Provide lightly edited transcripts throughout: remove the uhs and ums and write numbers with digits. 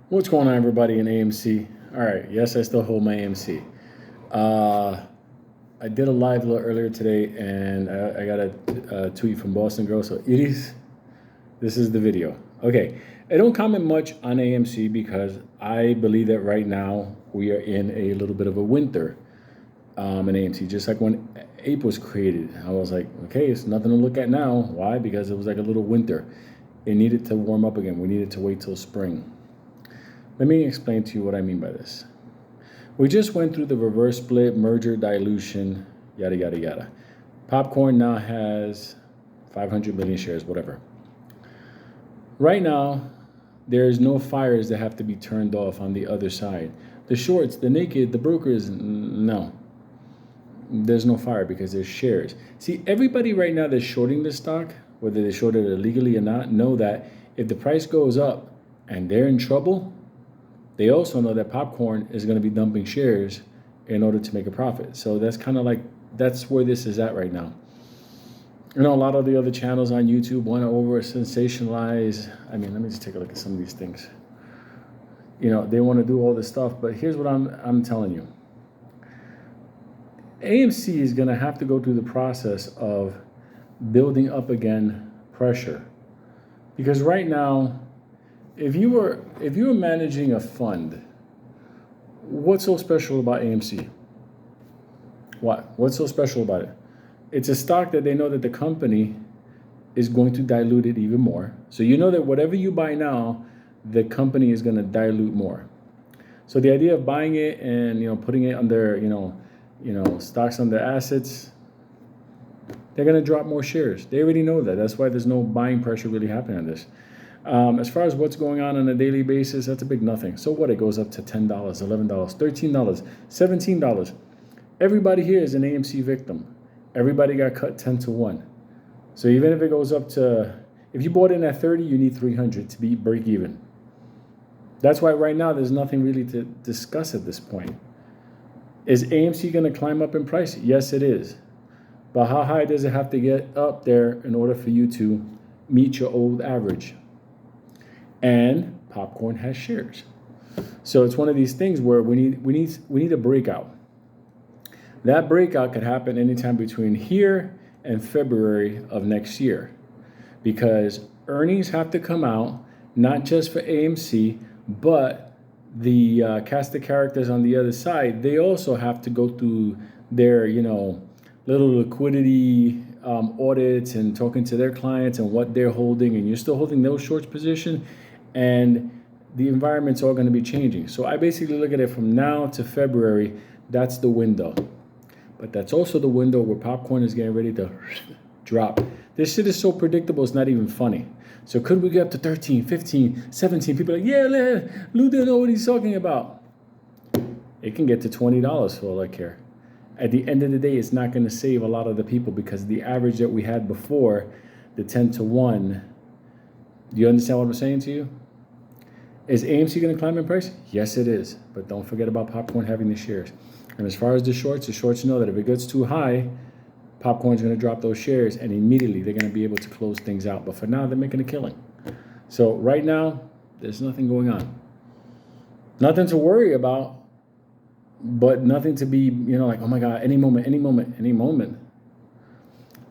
What's going on, everybody, in AMC? All right, yes, I still hold my AMC. I did a live a little earlier today, and I got a tweet from Boston Girl. So, Iris, this is the video. Okay, I don't comment much on AMC because I believe that right now we are in a little bit of a winter in AMC. Just like when Ape was created, I was like, okay, it's nothing to look at now. Why? Because it was like a little winter. It needed to warm up again. We needed to wait till spring. Let me explain to you what I mean by this. We just went through the reverse split, merger, dilution, yada, yada, yada. Popcorn now has 500 million shares, whatever. Right now, there's no fires that have to be turned off on the other side. The shorts, the naked, the brokers, no. There's no fire because there's shares. See, everybody right now that's shorting this stock, whether they shorted it illegally or not, know that if the price goes up and they're in trouble, they also know that Popcorn is going to be dumping shares in order to make a profit. So that's kind of like, that's where this is at right now. You know, a lot of the other channels on YouTube want to over sensationalize. I mean, let me just take a look at some of these things. You know, they want to do all this stuff, but here's what I'm telling you. AMC is going to have to go through the process of building up again pressure. Because right now, if you were managing a fund, what's so special about AMC? What's so special about it? It's a stock that they know that the company is going to dilute it even more. So you know that whatever you buy now, the company is going to dilute more. So the idea of buying it and putting it under stocks under assets, they're going to drop more shares. They already know that. That's why there's no buying pressure really happening on this. As far as what's going on a daily basis, that's a big nothing. So what? It goes up to $10, $11, $13, $17. Everybody here is an AMC victim. Everybody got cut 10 to 1. So even if it goes up to, if you bought in at 30, you need 300 to be break even. That's why right now there's nothing really to discuss at this point. Is AMC going to climb up in price? Yes, it is. But how high does it have to get up there in order for you to meet your old average? And Popcorn has shares. So it's one of these things where we need a breakout. That breakout could happen anytime between here and February of next year, because earnings have to come out, not just for AMC, but the cast of characters on the other side. They also have to go through their, little liquidity audits and talking to their clients and what they're holding, and you're still holding those shorts position, and the environment's all going to be changing. So I basically look at it from now to February. That's the window. But that's also the window where Popcorn is getting ready to drop. This shit is so predictable, it's not even funny. So could we get up to 13, 15, 17? People are like, yeah, Lou didn't know what he's talking about. It can get to $20 for all I care. At the end of the day, it's not going to save a lot of the people, because the average that we had before, the 10 to 1, do you understand what I'm saying to you? Is AMC going to climb in price? Yes, it is. But don't forget about Popcorn having the shares. And as far as the shorts know that if it gets too high, Popcorn's going to drop those shares, and immediately they're going to be able to close things out. But for now, they're making a killing. So right now, there's nothing going on. Nothing to worry about, but nothing to be, like, oh my God, any moment.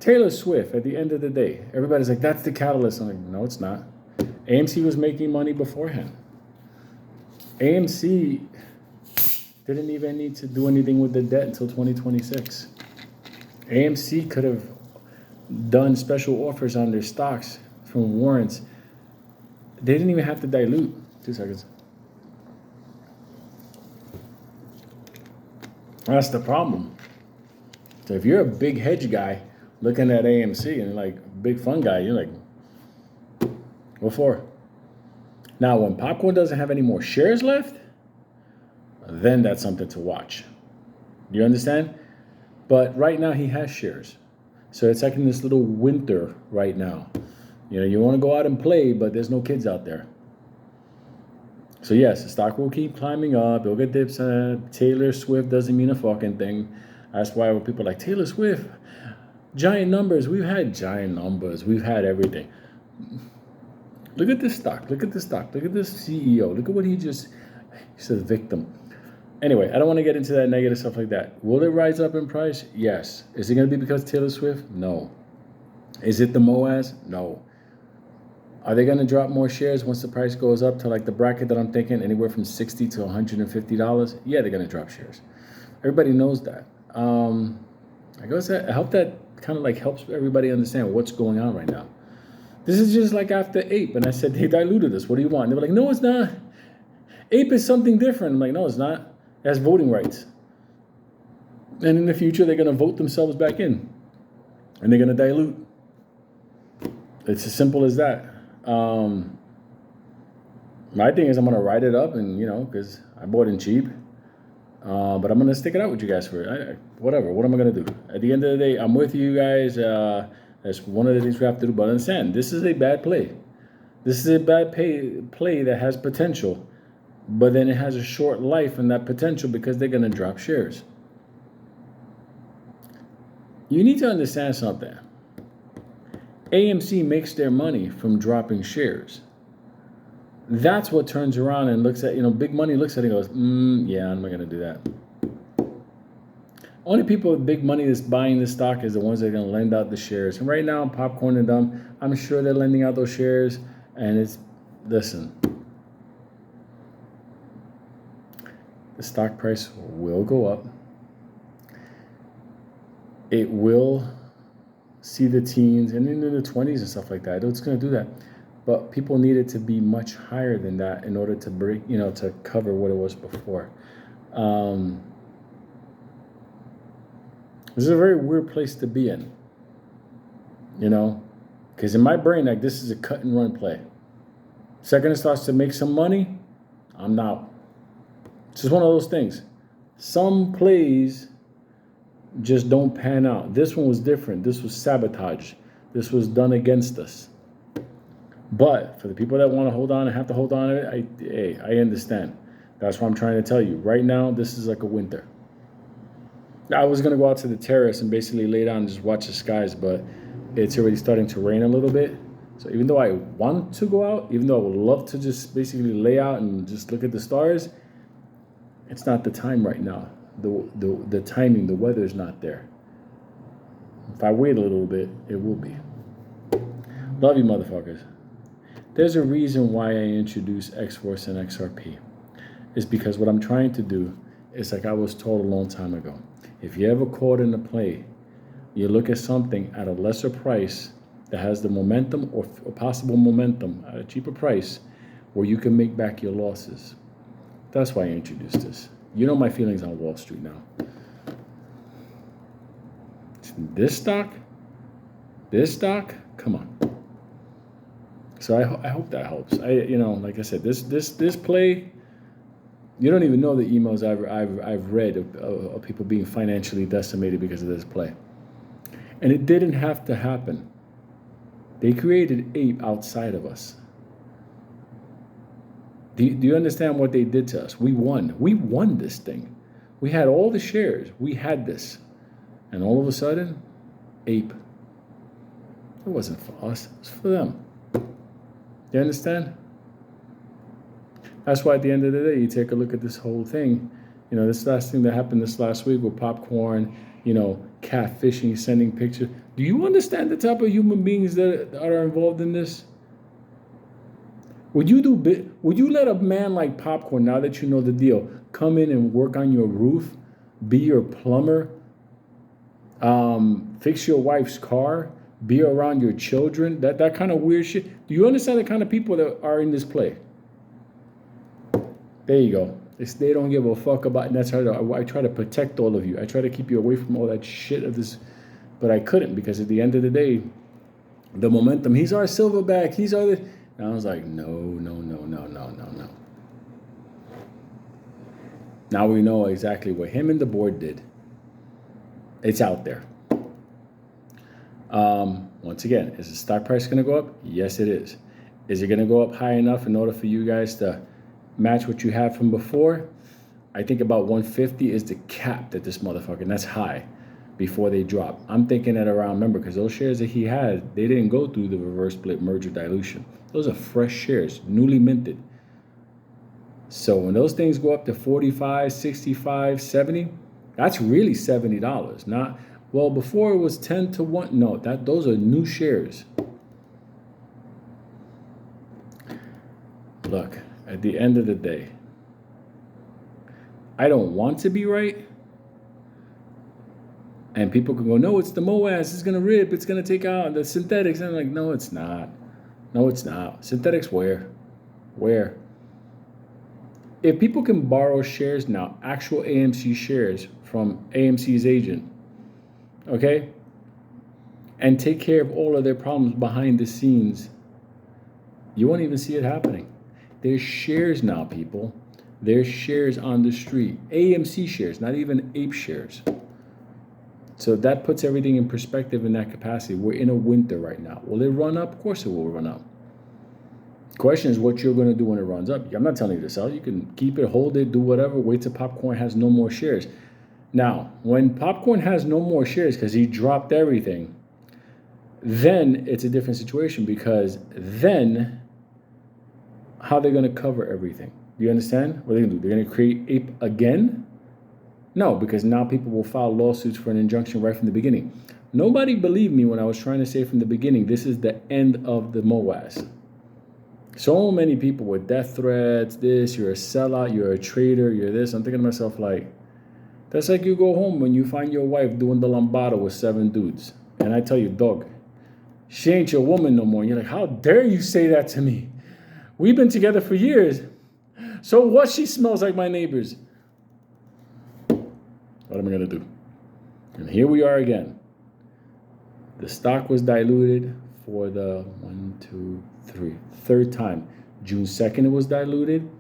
Taylor Swift, at the end of the day, everybody's like, that's the catalyst. I'm like, no, it's not. AMC was making money beforehand. AMC didn't even need to do anything with the debt until 2026. AMC could have done special offers on their stocks from warrants. They didn't even have to dilute. 2 seconds. That's the problem. So if you're a big hedge guy looking at AMC and like big fun guy, you're like, what for? Now, when Popcorn doesn't have any more shares left, then that's something to watch. You understand? But right now he has shares. So it's like in this little winter right now. You want to go out and play, but there's no kids out there. So yes, the stock will keep climbing up. It'll get dips. Taylor Swift doesn't mean a fucking thing. That's why when people are like, Taylor Swift, giant numbers. We've had giant numbers. We've had everything. Look at this stock. Look at this stock. Look at this CEO. Look at what he says victim. Anyway, I don't want to get into that negative stuff like that. Will it rise up in price? Yes. Is it going to be because Taylor Swift? No. Is it the MOASS? No. Are they going to drop more shares once the price goes up to like the bracket that I'm thinking, anywhere from $60 to $150? Yeah, they're going to drop shares. Everybody knows that. I guess I hope that kind of like helps everybody understand what's going on right now. This is just like after Ape, and I said, they diluted us. What do you want? And they were like, no, it's not. Ape is something different. I'm like, no, it's not. It has voting rights. And in the future, they're going to vote themselves back in. And they're going to dilute. It's as simple as that. My thing is I'm going to write it up and, because I bought in cheap. But I'm going to stick it out with you guys for it. Whatever. What am I going to do? At the end of the day, I'm with you guys. That's one of the things we have to do. But understand, this is a bad play. This is a bad play that has potential. But then it has a short life in that potential because they're going to drop shares. You need to understand something. AMC makes their money from dropping shares. That's what turns around and looks at, big money looks at it and goes, yeah, I'm not going to do that. Only people with big money that's buying this stock is the ones that are going to lend out the shares. And right now, Popcorn and them, I'm sure they're lending out those shares. And listen, the stock price will go up. It will see the teens and into the 20s and stuff like that. It's going to do that. But people need it to be much higher than that in order to break, to cover what it was before. This is a very weird place to be in, because in my brain, like, this is a cut and run play. Second it starts to make some money, I'm out. It's just one of those things. Some plays just don't pan out. This one was different. This was sabotage. This was done against us. But for the people that want to hold on and have to hold on to it, I understand. That's what I'm trying to tell you. Right now, this is like a winter. I was going to go out to the terrace and basically lay down and just watch the skies, but it's already starting to rain a little bit. So even though I want to go out, even though I would love to just basically lay out and just look at the stars, it's not the time right now. The timing, the weather is not there. If I wait a little bit, it will be. Love you, motherfuckers. There's a reason why I introduced X-Force and XRP. It's because what I'm trying to do is like I was told a long time ago. If you ever caught in a play, you look at something at a lesser price that has the momentum or possible momentum at a cheaper price where you can make back your losses. That's why I introduced this. You know my feelings on Wall Street now. This stock, come on. So I hope that helps. Like I said, this play, you don't even know the emails I've read of people being financially decimated because of this play. And it didn't have to happen. They created Ape outside of us. Do you understand what they did to us? We won. We won this thing. We had all the shares. We had this. And all of a sudden, Ape. It wasn't for us. It was for them. You understand? That's why at the end of the day, you take a look at this whole thing. This last thing that happened this last week with Popcorn, catfishing, sending pictures. Do you understand the type of human beings that are involved in this? Would you let a man like Popcorn, now that you know the deal, come in and work on your roof, be your plumber, fix your wife's car, be around your children, that kind of weird shit? Do you understand the kind of people that are in this play? There you go. They don't give a fuck about, and that's how I try to protect all of you. I try to keep you away from all that shit of this, but I couldn't, because at the end of the day, the momentum, he's our silverback, he's our... And I was like, no. Now we know exactly what him and the board did. It's out there. Once again, is the stock price going to go up? Yes, it is. Is it going to go up high enough in order for you guys to match what you had from before? I think about 150 is the cap that this motherfucker, and that's high. before they drop. I'm thinking at around, remember, because those shares that he had, they didn't go through the reverse split merger dilution. Those are fresh shares, newly minted. So when those things go up to 45, 65, 70, that's really $70. Not, well, before it was 10 to 1. No, those are new shares. Look, at the end of the day, I don't want to be right. And people can go, no, it's the MOASS, it's going to rip, it's going to take out the synthetics. And I'm like, no, it's not. No, it's not. Synthetics where? Where? If people can borrow shares now, actual AMC shares from AMC's agent, okay, and take care of all of their problems behind the scenes, you won't even see it happening. There's shares now, people. There's shares on the street. AMC shares, not even ape shares. So that puts everything in perspective in that capacity. We're in a winter right now. Will it run up? Of course it will run up. The question is what you're going to do when it runs up. I'm not telling you to sell. You can keep it, hold it, do whatever, wait till popcorn has no more shares. Now, when popcorn has no more shares because he dropped everything, then it's a different situation, because then how they're going to cover everything. Do you understand? What are they going to do? They're going to create ape again? No, because now people will file lawsuits for an injunction right from the beginning. Nobody believed me when I was trying to say from the beginning, this is the end of the MOASS. So many people with death threats, this, you're a sellout, you're a traitor, you're this. I'm thinking to myself, like, that's like you go home when you find your wife doing the lambada with 7 dudes. And I tell you, dog, she ain't your woman no more. And you're like, how dare you say that to me? We've been together for years. So what? She smells like my neighbors. What am I going to do? And here we are again. The stock was diluted for the third time. June 2nd, it was diluted.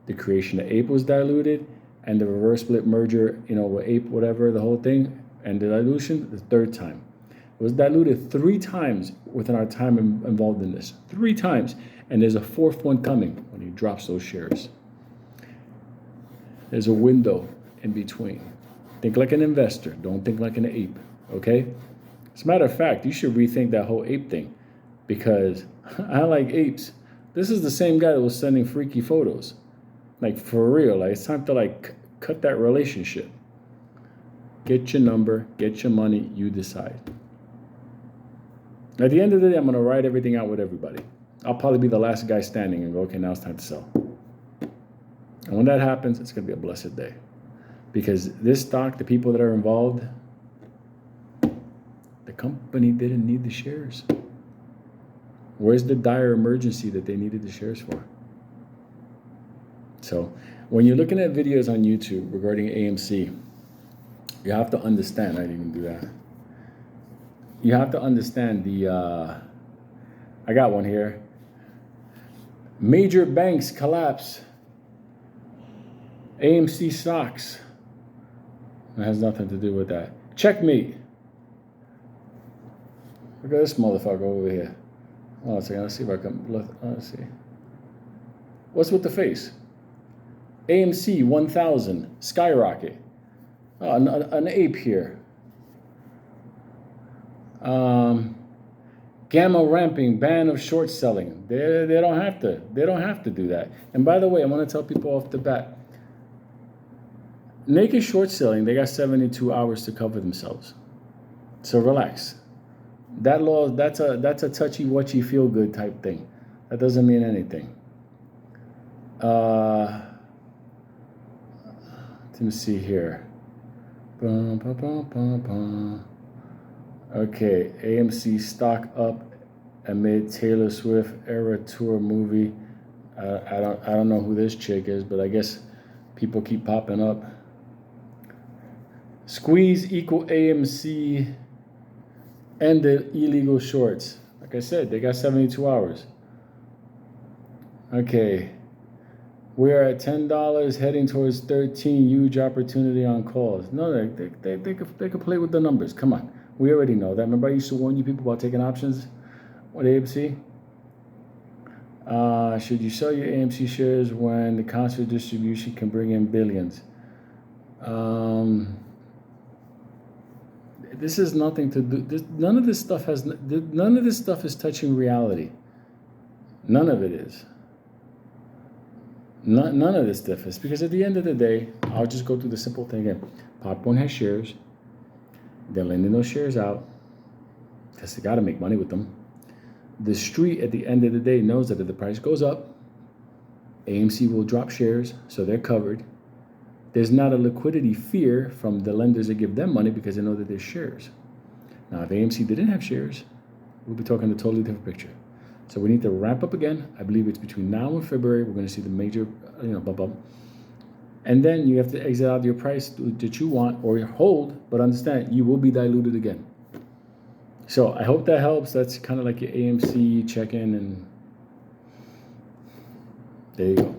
The creation of ape was diluted. And the reverse split merger, with ape, whatever, the whole thing, and the dilution, the 3rd time. It was diluted 3 times within our time involved in this. 3 times. And there's a 4th one coming when he drops those shares. There's a window in between. Think like an investor. Don't think like an ape, okay? As a matter of fact, you should rethink that whole ape thing, because I like apes. This is the same guy that was sending freaky photos. Like, for real. Like, it's time to, cut that relationship. Get your number, get your money, you decide. At the end of the day, I'm going to ride everything out with everybody. I'll probably be the last guy standing and go, okay, now it's time to sell. And when that happens, it's going to be a blessed day. Because this stock, the people that are involved, the company didn't need the shares. Where's the dire emergency that they needed the shares for? So when you're looking at videos on YouTube regarding AMC, you have to understand, I didn't even do that. You have to understand I got one here. Major banks collapse. AMC stocks. It has nothing to do with that. Checkmate. Look at this motherfucker over here. Hold on a second. Let's see if I can. Let's see. What's with the face? AMC 1000 skyrocket. Oh, an ape here. Gamma ramping, ban of short selling. They don't have to. They don't have to do that. And by the way, I want to tell people off the bat. Naked short selling, they got 72 hours to cover themselves. So relax. That law, that's a touchy-watchy feel-good type thing. That doesn't mean anything. Let me see here. Okay, AMC stock up amid Taylor Swift era tour movie. I don't know who this chick is, but I guess people keep popping up. Squeeze equal AMC and the illegal shorts. Like I said, they got 72 hours. Okay. We are at $10 heading towards 13. Huge opportunity on calls. No, they could play with the numbers. Come on. We already know that. Remember I used to warn you people about taking options with AMC? Should you sell your AMC shares when the concert distribution can bring in billions? This is nothing to do. None of this stuff is touching reality. None of it is. None of this stuff is, because at the end of the day, I'll just go through the simple thing again. Popcorn has shares. They're lending those shares out because they got to make money with them. The street at the end of the day knows that if the price goes up, AMC will drop shares, so they're covered. There's not a liquidity fear from the lenders that give them money because they know that there's shares. Now, if AMC didn't have shares, we'll be talking a totally different picture. So we need to ramp up again. I believe it's between now and February. We're going to see the major, bump up. And then you have to exit out your price that you want or hold, but understand you will be diluted again. So I hope that helps. That's kind of like your AMC check-in, and there you go.